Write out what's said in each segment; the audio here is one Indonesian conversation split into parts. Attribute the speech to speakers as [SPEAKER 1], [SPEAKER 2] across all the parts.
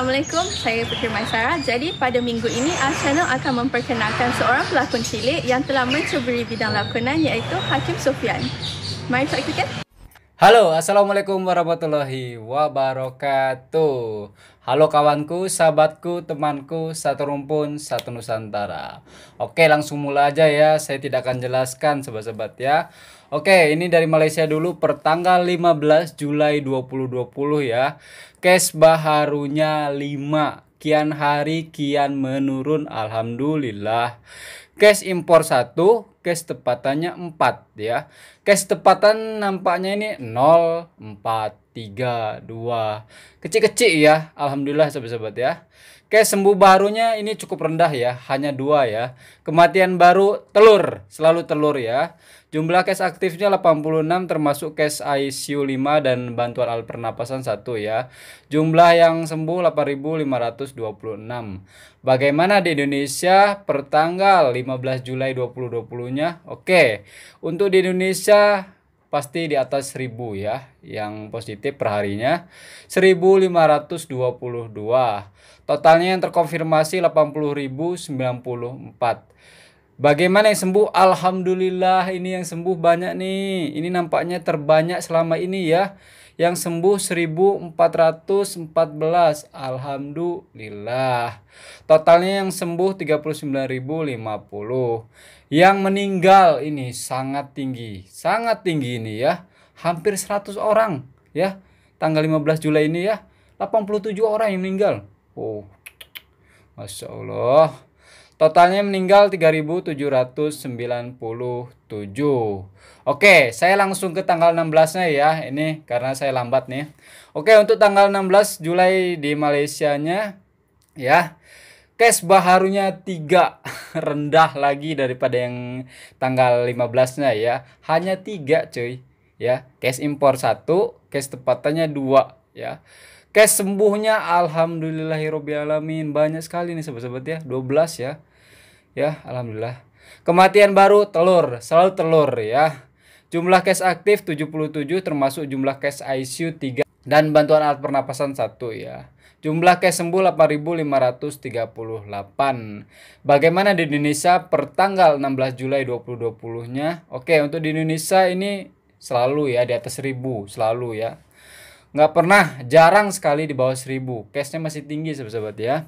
[SPEAKER 1] Assalamualaikum, saya Putri Maisara. Jadi pada minggu ini channel akan memperkenalkan seorang pelakon cilik yang telah mencuburi bidang lakonan iaitu Hakim Sophian. Mari saksikan.
[SPEAKER 2] Halo, Assalamualaikum warahmatullahi wabarakatuh. Halo kawanku, sahabatku, temanku, satu rumpun, satu Nusantara. Oke, langsung mulai aja ya. Saya tidak akan jelaskan sobat-sobat ya. Oke, ini dari Malaysia dulu pertanggal 15 Julai 2020 ya. Cash baharunya 5. Kian hari kian menurun, alhamdulillah. Cash impor 1, cash tepatannya 4 ya. Cash tepatan nampaknya ini 0, 4, 3, 2. Kecil-kecil ya, alhamdulillah sobat-sobat ya. Cash sembuh barunya ini cukup rendah ya, hanya 2 ya. Kematian baru telur, selalu telur ya. Jumlah cash aktifnya 86 termasuk cash ICU 5 dan bantuan alat pernapasan 1 ya. Jumlah yang sembuh 8.526. Bagaimana di Indonesia per tanggal 15 Julai 2020-nya? Oke, untuk di Indonesia pasti di atas 1000 ya. Yang positif per harinya 1522. Totalnya yang terkonfirmasi 80.094. Bagaimana yang sembuh? Alhamdulillah ini yang sembuh banyak nih. Ini nampaknya terbanyak selama ini ya. Yang sembuh 1414. Alhamdulillah. Totalnya yang sembuh 39.050. Yang meninggal ini sangat tinggi. Sangat tinggi ini ya. Hampir 100 orang ya. Tanggal 15 Julai ini ya. 87 orang yang meninggal. Oh. Masya Allah. Totalnya meninggal 3.797. Oke, saya langsung ke tanggal 16-nya ya. Ini karena saya lambat nih. Oke, untuk tanggal 16 Julai di Malaysianya ya. Cash baharunya 3. Rendah lagi daripada yang tanggal 15-nya ya. Hanya 3 cuy ya. Cash impor 1, cash tepatannya 2 ya. Cash sembuhnya alhamdulillahirobbilalamin, banyak sekali nih sobat-sobat ya, 12 ya. Ya, alhamdulillah. Kematian baru telur, selalu telur ya. Jumlah cash aktif 77 termasuk jumlah cash ICU 3 dan bantuan alat pernapasan 1 ya. Jumlah cash sembuh 8.538. Bagaimana di Indonesia per tanggal 16 Julai 2020-nya? Oke, untuk di Indonesia ini selalu ya di atas 1000, selalu ya. Nggak pernah, jarang sekali di bawah 1000. Cashnya masih tinggi sahabat-sahabat ya.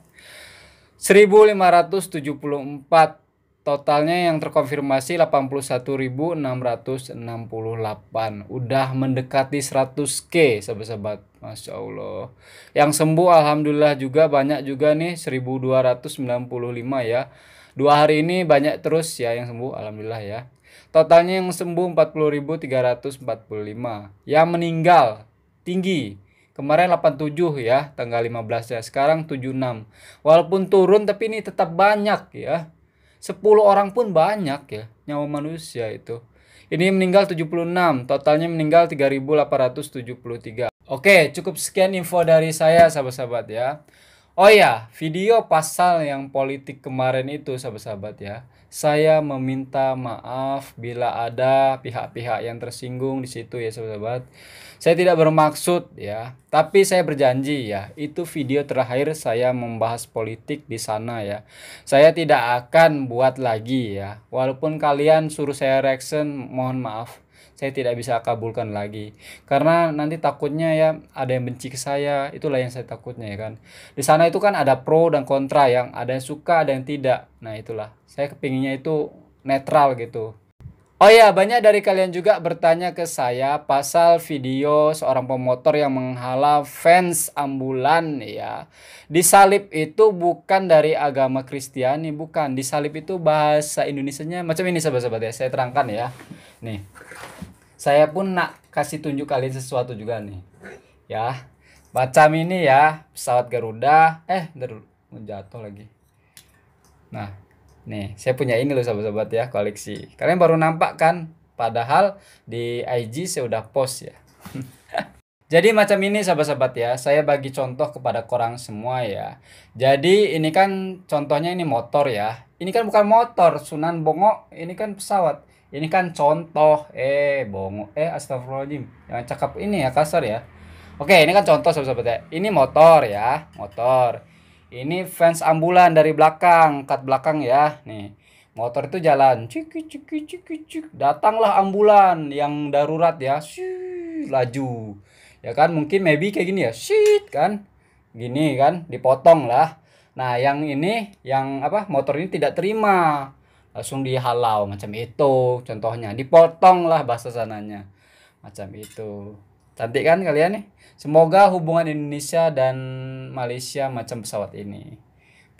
[SPEAKER 2] 1574. Totalnya yang terkonfirmasi 81.668. Udah mendekati 100k sahabat-sahabat. Masya Allah. Yang sembuh alhamdulillah juga banyak juga nih, 1295 ya. 2 hari ini banyak terus ya yang sembuh alhamdulillah ya. Totalnya yang sembuh 40.345. Yang meninggal tinggi. Kemarin 87 ya, tanggal 15 ya. Sekarang 76. Walaupun turun tapi ini tetap banyak ya. 10 orang pun banyak ya nyawa manusia itu. Ini meninggal 76, totalnya meninggal 3.873. Oke, cukup sekian info dari saya sahabat-sahabat ya. Oh ya, video pasal yang politik kemarin itu sahabat-sahabat ya. Saya meminta maaf bila ada pihak-pihak yang tersinggung di situ ya sahabat-sahabat. Saya tidak bermaksud ya, tapi saya berjanji ya, itu video terakhir saya membahas politik di sana ya. Saya tidak akan buat lagi ya. Walaupun kalian suruh saya reaction, mohon maaf. Saya tidak bisa kabulkan lagi. Karena nanti takutnya ya ada yang benci ke saya, itulah yang saya takutnya ya kan. Di sana itu kan ada pro dan kontra, yang ada yang suka, ada yang tidak. Nah, itulah. Saya kepinginnya itu netral gitu. Oh ya, banyak dari kalian juga bertanya ke saya pasal video seorang pemotor yang menghalau fans ambulan ya. Disalib itu bukan dari agama Kristiani, bukan. Disalib itu bahasa Indonesianya macam ini sahabat-sahabat ya. Saya terangkan ya. Nih. Saya pun nak kasih tunjuk kalian sesuatu juga nih. Ya. Macam ini ya, pesawat Garuda. Jatuh lagi. Nah, nih, saya punya ini loh sahabat-sahabat ya, koleksi. Kalian baru nampak kan? Padahal di IG saya udah post ya. Jadi macam ini sahabat-sahabat ya, saya bagi contoh kepada korang semua ya. Jadi ini kan contohnya ini motor ya. Ini kan bukan motor, Sunan Bongo, ini kan pesawat. Ini kan contoh, astagfirullahaladzim. Jangan cakap ini ya, kasar ya. Oke, ini kan contoh sahabat-sahabat ya. Ini motor ya, motor. Ini fans ambulan dari belakang, kat belakang ya. Nih, motor itu jalan, ciki ciki ciki cik. Datanglah ambulan yang darurat ya, laju. Ya kan, mungkin maybe kayak gini ya, shit kan, gini kan, dipotong lah. Nah, yang ini, yang apa, motor ini tidak terima, langsung dihalau macam itu. Contohnya, dipotong lah bahasa sananya, macam itu. Cantik kan kalian nih? Semoga hubungan Indonesia dan Malaysia macam pesawat ini.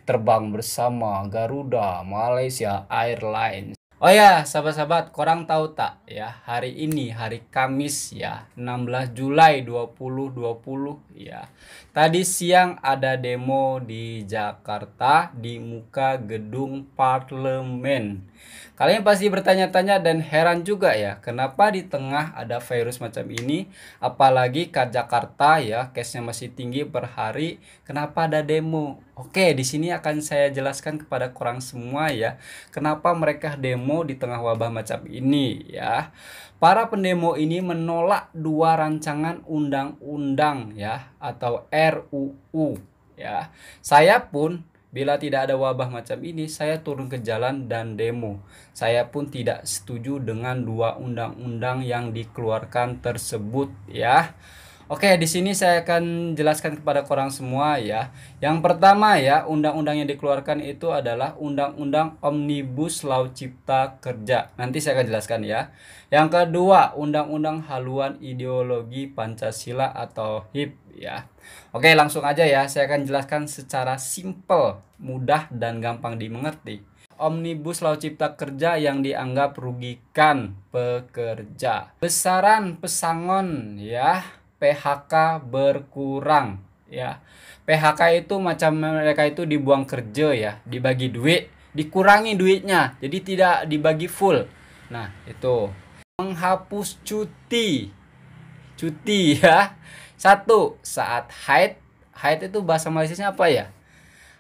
[SPEAKER 2] Terbang bersama Garuda Malaysia Airlines. Oh ya, sahabat-sahabat, korang tahu tak ya, hari ini hari Kamis ya, 16 Julai 2020 ya. Tadi siang ada demo di Jakarta di muka gedung parlemen. Kalian pasti bertanya-tanya dan heran juga ya, kenapa di tengah ada virus macam ini, apalagi ke Jakarta ya, case-nya masih tinggi per hari, kenapa ada demo? Oke, di sini akan saya jelaskan kepada korang semua ya, kenapa mereka demo di tengah wabah macam ini ya. Para pendemo ini menolak dua rancangan undang-undang ya, atau RUU ya. Saya pun bila tidak ada wabah macam ini, saya turun ke jalan dan demo. Saya pun tidak setuju dengan dua undang-undang yang dikeluarkan tersebut ya. Oke, di sini saya akan jelaskan kepada korang semua ya. Yang pertama ya, undang-undang yang dikeluarkan itu adalah Undang-Undang Omnibus Law Cipta Kerja. Nanti saya akan jelaskan ya. Yang kedua, Undang-Undang Haluan Ideologi Pancasila atau HIP ya. Oke, langsung aja ya. Saya akan jelaskan secara simple, mudah dan gampang dimengerti. Omnibus Law Cipta Kerja yang dianggap rugikan pekerja. Besaran pesangon ya, PHK berkurang ya. PHK itu macam mereka itu dibuang kerja ya, dibagi duit, dikurangi duitnya, jadi tidak dibagi full. Nah, itu. Menghapus cuti. Cuti ya. Satu, saat haid. Haid itu bahasa Malaysianya apa ya?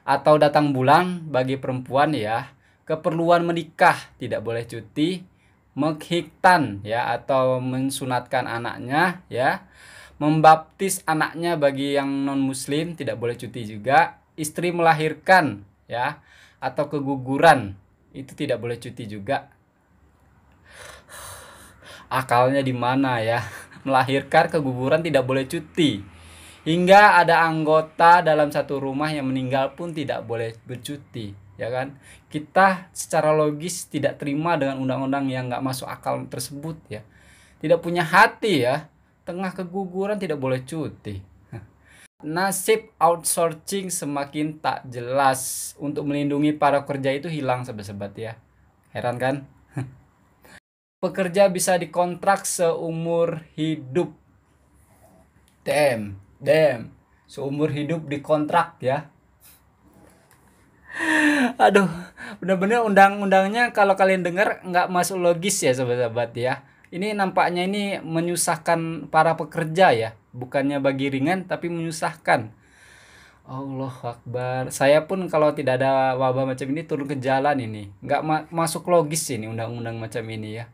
[SPEAKER 2] Atau datang bulan bagi perempuan ya. Keperluan menikah tidak boleh cuti. Menghitan ya, atau mensunatkan anaknya ya. Membaptis anaknya bagi yang non muslim tidak boleh cuti juga. Istri melahirkan ya, atau keguguran itu tidak boleh cuti juga. Akalnya di mana ya? Melahirkan, keguguran tidak boleh cuti. Hingga ada anggota dalam satu rumah yang meninggal pun tidak boleh bercuti, ya kan? Kita secara logis tidak terima dengan undang-undang yang nggak masuk akal tersebut ya. Tidak punya hati ya. Tengah keguguran tidak boleh cuti. Nasib outsourcing semakin tak jelas. Untuk melindungi para pekerja itu hilang sobat-sobat ya. Heran kan? Pekerja bisa dikontrak seumur hidup. Damn. Seumur hidup dikontrak ya. Aduh, bener-bener undang-undangnya kalau kalian dengar nggak masuk logis ya sobat-sobat ya. Ini nampaknya ini menyusahkan para pekerja ya. Bukannya bagi ringan tapi menyusahkan. Allah Akbar. Saya pun kalau tidak ada wabah macam ini turun ke jalan ini. Nggak masuk logis ini undang-undang macam ini ya.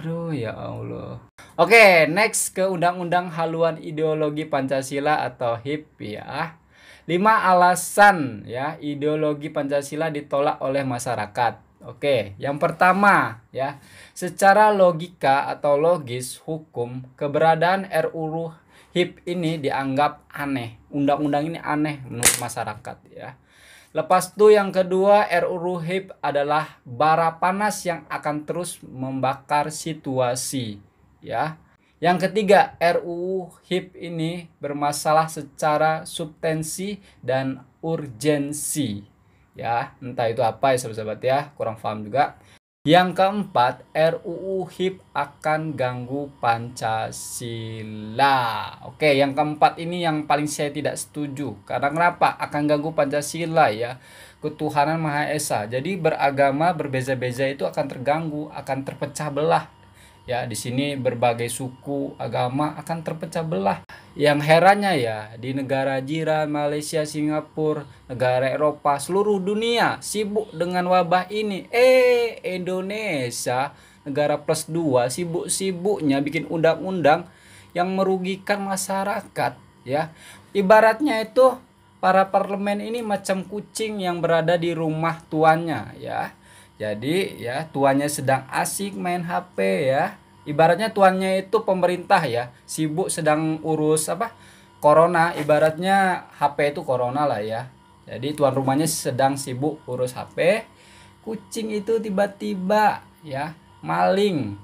[SPEAKER 2] Aduh ya Allah. Oke, next ke Undang-Undang Haluan Ideologi Pancasila atau HIP ya. 5 alasan ya ideologi Pancasila ditolak oleh masyarakat. Oke, yang pertama ya, secara logika atau logis hukum, keberadaan RUU HIP ini dianggap aneh. Undang-undang ini aneh menurut masyarakat ya. Lepas itu yang kedua, RUU HIP adalah bara panas yang akan terus membakar situasi ya. Yang ketiga, RUU HIP ini bermasalah secara substansi dan urgensi. Ya, entah itu apa ya sahabat-sahabat ya, kurang paham juga. Yang keempat, RUU HIP akan ganggu Pancasila. Oke, yang keempat ini yang paling saya tidak setuju. Karena kenapa? Akan ganggu Pancasila ya. Ketuhanan Maha Esa. Jadi beragama berbeza-beza itu akan terganggu, akan terpecah belah. Ya, di sini berbagai suku, agama akan terpecah belah. Yang herannya ya, di negara jiran Malaysia, Singapura, negara Eropa, seluruh dunia sibuk dengan wabah ini. Indonesia, negara plus 2, sibuk-sibuknya bikin undang-undang yang merugikan masyarakat ya. Ibaratnya itu para parlemen ini macam kucing yang berada di rumah tuannya ya. Jadi ya tuannya sedang asik main HP ya. Ibaratnya tuannya itu pemerintah ya, sibuk sedang urus apa? Corona, ibaratnya HP itu corona lah ya. Jadi tuan rumahnya sedang sibuk urus HP. Kucing itu tiba-tiba ya maling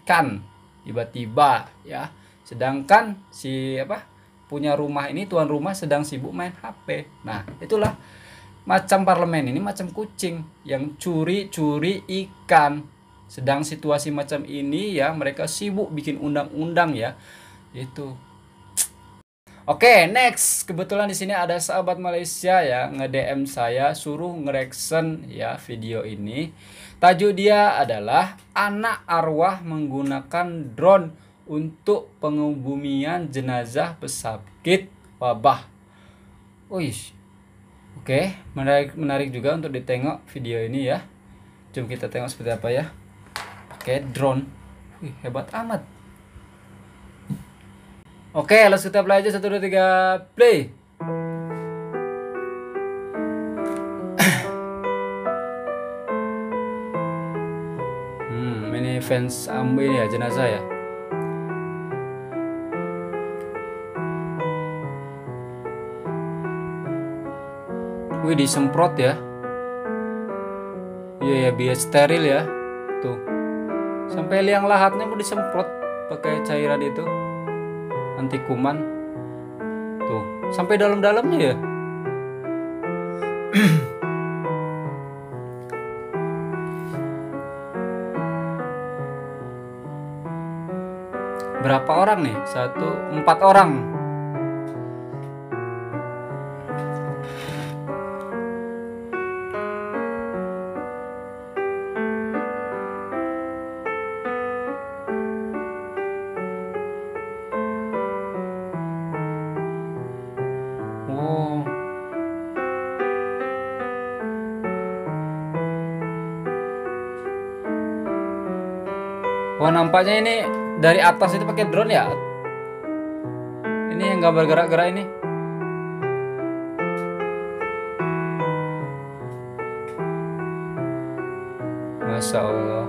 [SPEAKER 2] ikan tiba-tiba ya. Sedangkan si apa? Punya rumah ini tuan rumah sedang sibuk main HP. Nah, itulah macam parlemen ini macam kucing yang curi-curi ikan. Sedang situasi macam ini ya mereka sibuk bikin undang-undang ya. Itu. Oke, next. Kebetulan di sini ada sahabat Malaysia ya nge-DM saya suruh nge-reaction ya video ini. Tajuk dia adalah anak arwah menggunakan drone untuk pengebumian jenazah pesakit wabah. Wih. Oke, menarik juga untuk ditengok video ini ya. Jom kita tengok seperti apa ya. Pakai drone. Wih, hebat amat. Oke, langsung kita play aja 1 2 3 play. Ini fans Ambo ini ya jenazah ya. Wih, disemprot ya. Iya ya, biar steril ya. Tuh. Sampai liang lahatnya mau disemprot pakai cairan itu. Anti kuman. Tuh, sampai dalam-dalamnya ya. Berapa orang nih? 4 orang. Oh. Oh, nampaknya ini dari atas itu pakai drone ya. Ini yang nggak bergerak-gerak ini. Masya Allah.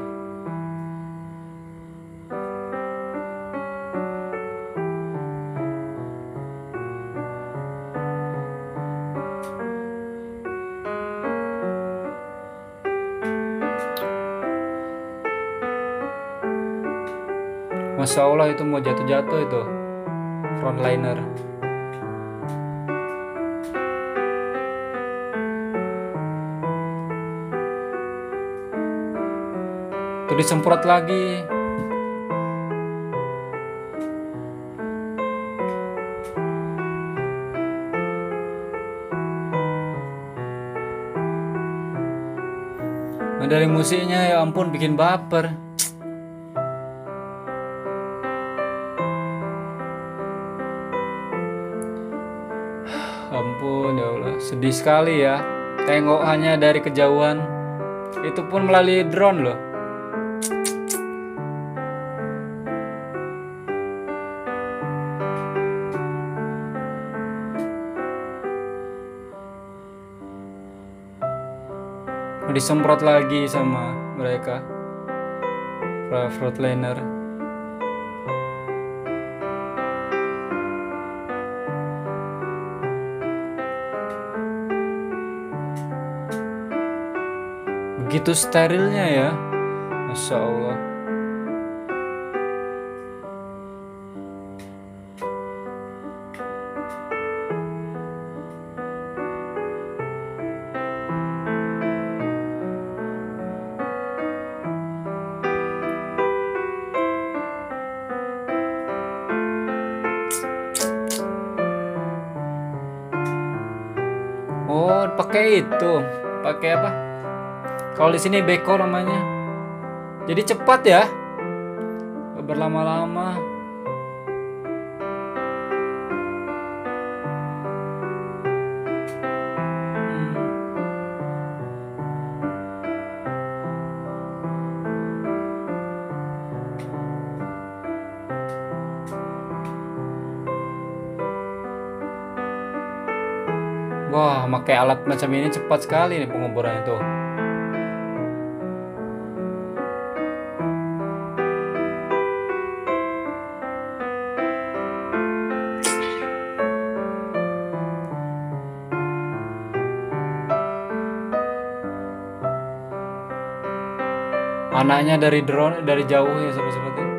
[SPEAKER 2] Masya Allah, itu mau jatuh-jatuh itu frontliner. Tuh disemprot lagi. Nah, dari musiknya ya ampun bikin baper. Ampun ya Allah, sedih sekali ya. Tengok hanya dari kejauhan. Itu pun melalui drone loh. Disemprot lagi sama mereka frontliner. Begitu sterilnya ya, Masya Allah. Oh, pakai itu, pakai apa? Kalau di sini beko namanya. Jadi cepat ya, berlama-lama. Wah, pakai alat macam ini cepat sekali nih pengoborannya tuh. Anaknya dari drone dari jauh ya sobat-sobat ya.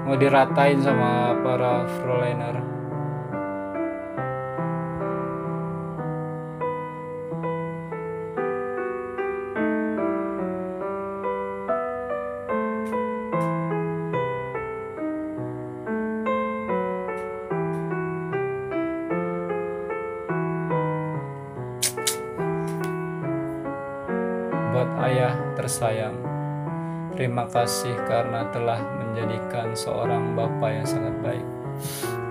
[SPEAKER 2] Mau diratain sama para frontliner. Buat ayah tersayang, terima kasih karena telah menjadikan seorang bapak yang sangat baik.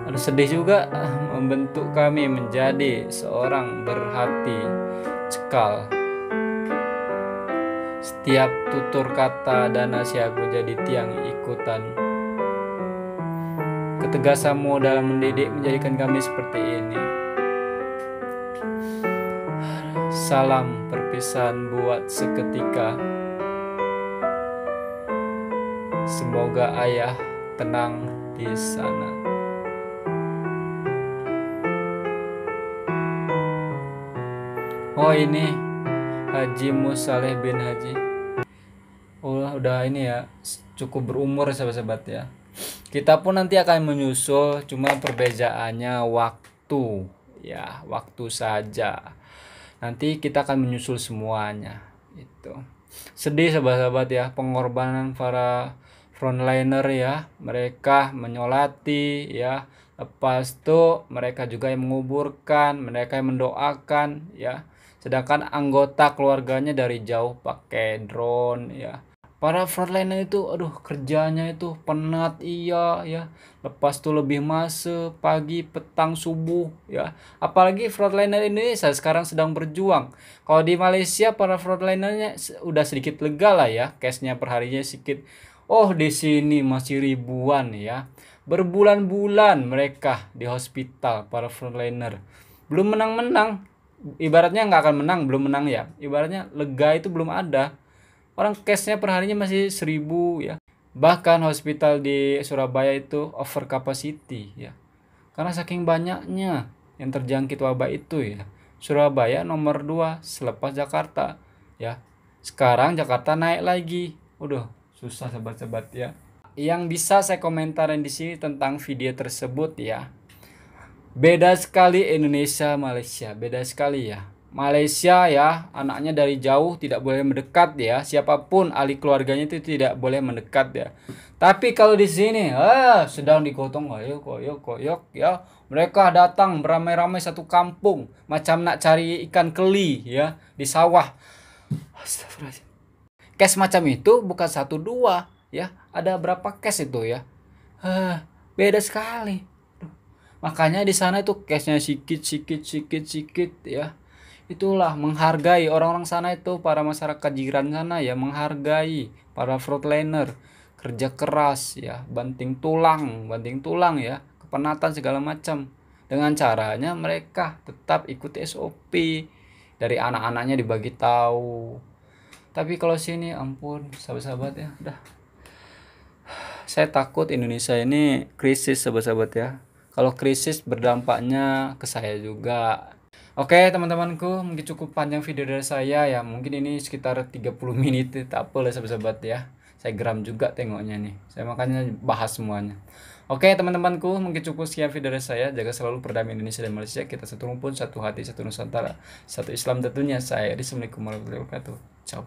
[SPEAKER 2] Aduh, sedih juga membentuk kami menjadi seorang berhati cekal. Setiap tutur kata dan nasihatmu jadi tiang ikutan. Ketegasanmu dalam mendidik menjadikan kami seperti ini. Salam perpisahan buat seketika. Semoga ayah tenang di sana. Oh, ini Haji Musaleh bin Haji. Oh, udah ini ya, cukup berumur sahabat-sahabat ya. Kita pun nanti akan menyusul, cuma perbedaannya waktu. Ya, waktu saja. Nanti kita akan menyusul semuanya. Itu. Sedih sahabat-sahabat ya, pengorbanan para frontliner ya. Mereka menyolati ya. Lepas itu mereka juga yang menguburkan, mereka yang mendoakan ya. Sedangkan anggota keluarganya dari jauh pakai drone ya. Para frontliner itu aduh kerjanya itu penat iya ya. Lepas itu lebih masa pagi, petang, subuh ya. Apalagi frontliner Indonesia sekarang sedang berjuang. Kalau di Malaysia para frontlinernya udah sedikit lega lah ya. Cashnya per harinya sedikit. Oh, di sini masih ribuan ya. Berbulan-bulan mereka di hospital para frontliner. Belum menang-menang. Ibaratnya nggak akan menang, belum menang ya. Ibaratnya lega itu belum ada. Orang cashnya per harinya masih 1000 ya. Bahkan hospital di Surabaya itu over capacity ya. Karena saking banyaknya yang terjangkit wabah itu ya. Surabaya nomor 2 selepas Jakarta ya. Sekarang Jakarta naik lagi. Udah susah sobat-sobat ya. Yang bisa saya komentarin di sini tentang video tersebut ya. Beda sekali Indonesia Malaysia, beda sekali ya. Malaysia ya, anaknya dari jauh tidak boleh mendekat ya. Siapapun ahli keluarganya itu tidak boleh mendekat ya. Tapi kalau di sini sedang digotong koyok ya. Mereka datang beramai-ramai satu kampung macam nak cari ikan keli ya di sawah. Astagfirullahaladzim. Case macam itu bukan 1-2 ya. Ada berapa case itu ya? Beda sekali. Makanya di sana itu case-nya sikit ya. Itulah menghargai orang-orang sana itu, para masyarakat jiran sana ya, menghargai para frontliner, kerja keras ya, banting tulang ya, kepenatan segala macam. Dengan caranya mereka tetap ikuti SOP. Dari anak-anaknya dibagi tahu. Tapi kalau sini ampun sahabat-sahabat ya, udah. Saya takut Indonesia ini krisis sahabat-sahabat ya. Kalau krisis berdampaknya ke saya juga. Oke teman-temanku, mungkin cukup panjang video dari saya ya. Mungkin ini sekitar 30 menit, tak apa lah sahabat-sahabat ya. Saya geram juga tengoknya nih. Saya makanya bahas semuanya. Oke teman-temanku, mungkin cukup sekian video dari saya. Jaga selalu perdamaian Indonesia dan Malaysia. Kita satu rumpun, satu hati, satu Nusantara, satu Islam tentunya. Saya Assalamualaikum warahmatullahi wabarakatuh. Ciao.